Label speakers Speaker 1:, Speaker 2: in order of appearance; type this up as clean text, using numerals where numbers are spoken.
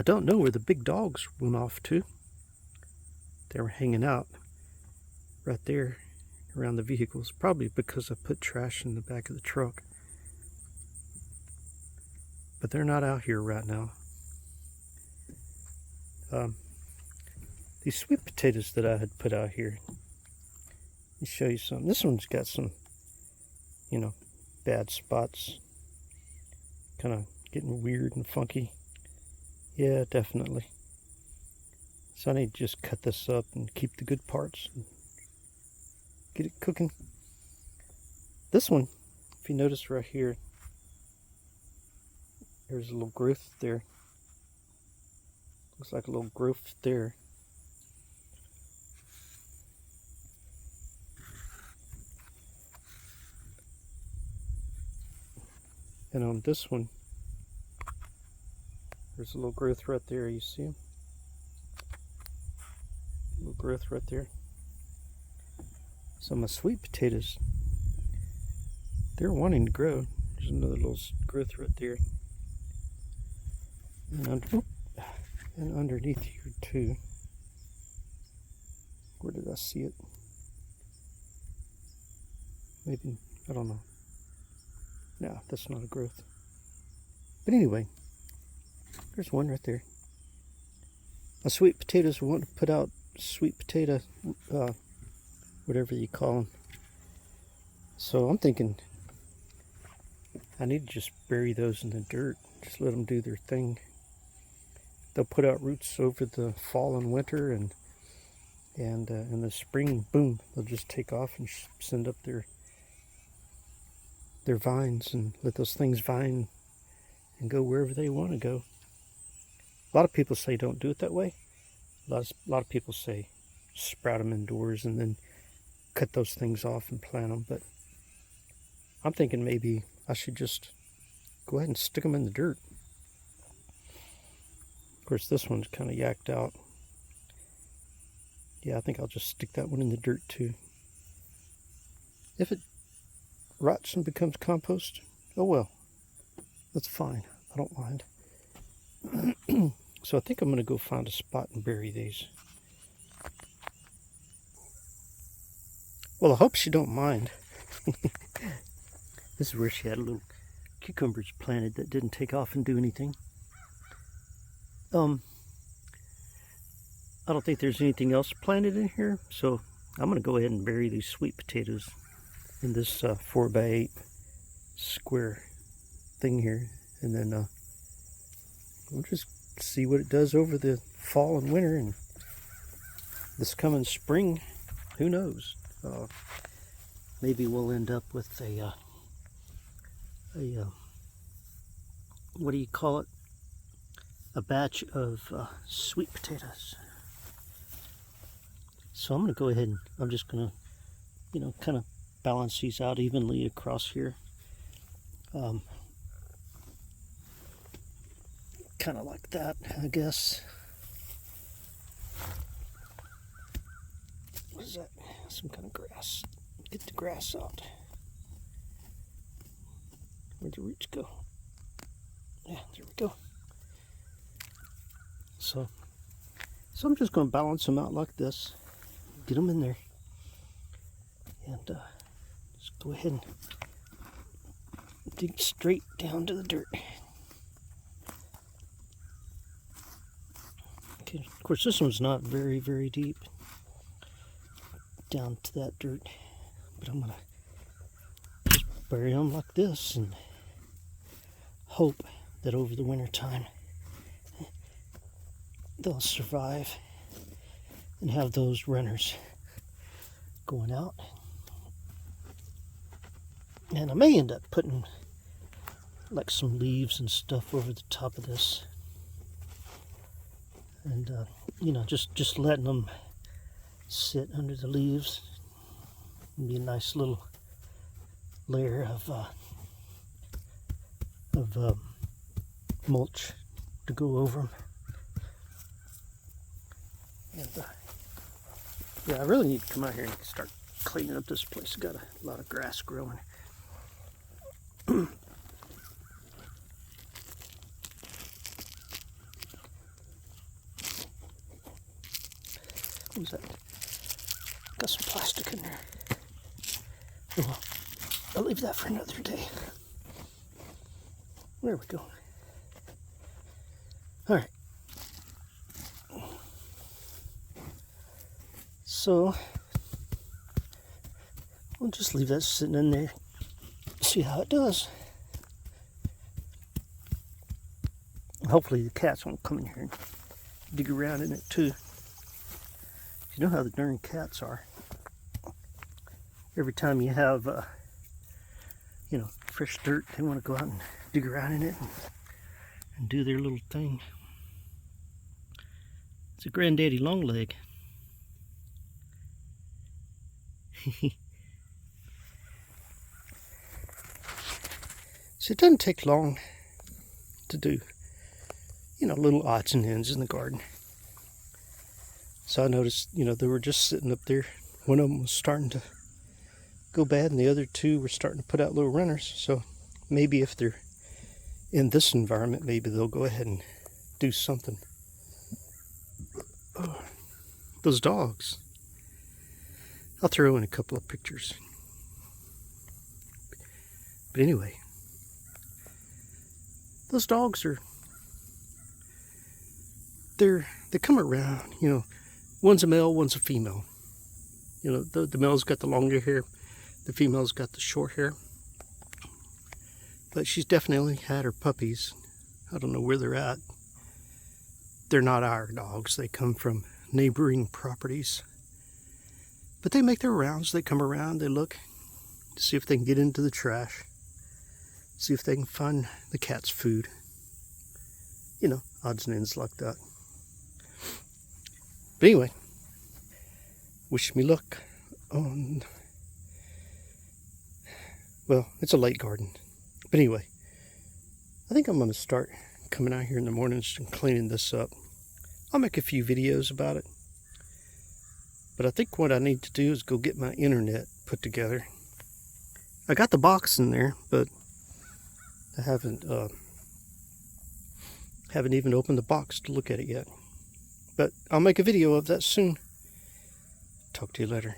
Speaker 1: don't know where the big dogs went off to. They were hanging out right there around the vehicles, probably because I put trash in the back of the truck. But they're not out here right now. These sweet potatoes that I had put out here, let me show you some. This one's got some, bad spots. Kind of getting weird and funky. Yeah, definitely. So I need to just cut this up and keep the good parts and get it cooking. This one, if you notice right here, there's a little growth there. Looks like a little growth there. And on this one, there's a little growth right there. You see them? A little growth right there. So my sweet potatoes, they're wanting to grow. There's another little growth right there. And underneath here too. Where did I see it? Maybe, I don't know. No, that's not a growth. But anyway, there's one right there. My sweet potatoes want to put out sweet potato, whatever you call them. So I'm thinking I need to just bury those in the dirt. Just let them do their thing. They'll put out roots over the fall and winter, and in the spring, boom, they'll just take off and send up their vines and let those things vine and go wherever they want to go. A lot of people say don't do it that way. A lot of people say sprout them indoors and then cut those things off and plant them. But I'm thinking maybe I should just go ahead and stick them in the dirt. Of course, this one's kind of yacked out. Yeah, I think I'll just stick that one in the dirt too. If it rots and becomes compost, oh well, that's fine. I don't mind. So I think I'm going to go find a spot and bury these. Well, I hope she don't mind. This is where she had little cucumbers planted that didn't take off and do anything. I don't think there's anything else planted in here, so I'm going to go ahead and bury these sweet potatoes in this 4x8 square thing here, and then we'll just see what it does over the fall and winter, and this coming spring, who knows? Maybe we'll end up with a what do you call it? A batch of sweet potatoes. So I'm going to go ahead and I'm just going to, kind of balance these out evenly across here. Kind of like that, I guess. What is that? Some kind of grass. Get the grass out. Where'd the roots go? Yeah, there we go. So I'm just going to balance them out like this. Get them in there. And just go ahead and dig straight down to the dirt. Okay, of course this one's not very, very deep down to that dirt. But I'm going to just bury them like this and hope that over the winter time they'll survive and have those runners going out. And I may end up putting like some leaves and stuff over the top of this, and just letting them sit under the leaves. It'd be a nice little layer of mulch to go over them. And yeah, I really need to come out here and start cleaning up this place. Got a lot of grass growing. What is that? Got some plastic in there. Oh, well, I'll leave that for another day. There we go. All right. So we'll just leave that sitting in there. See how it does. Hopefully the cats won't come in here and dig around in it too. You know how the darn cats are. Every time you have, fresh dirt, they want to go out and dig around in it and do their little thing. It's a granddaddy long leg. So it doesn't take long to do, little odds and ends in the garden. So I noticed, they were just sitting up there. One of them was starting to go bad, and the other two were starting to put out little runners. So maybe if they're in this environment, maybe they'll go ahead and do something. Oh, those dogs. I'll throw in a couple of pictures. But anyway, those dogs they come around, one's a male, one's a female. The male's got the longer hair, the female's got the short hair. But she's definitely had her puppies. I don't know where they're at. They're not our dogs. They come from neighboring properties. But they make their rounds. They come around, they look to see if they can get into the trash. See if they can find the cat's food. Odds and ends like that. But anyway, wish me luck on... Well, it's a late garden. But anyway, I think I'm going to start coming out here in the mornings and cleaning this up. I'll make a few videos about it. But I think what I need to do is go get my internet put together. I got the box in there, but I haven't even opened the box to look at it yet. But I'll make a video of that soon. Talk to you later.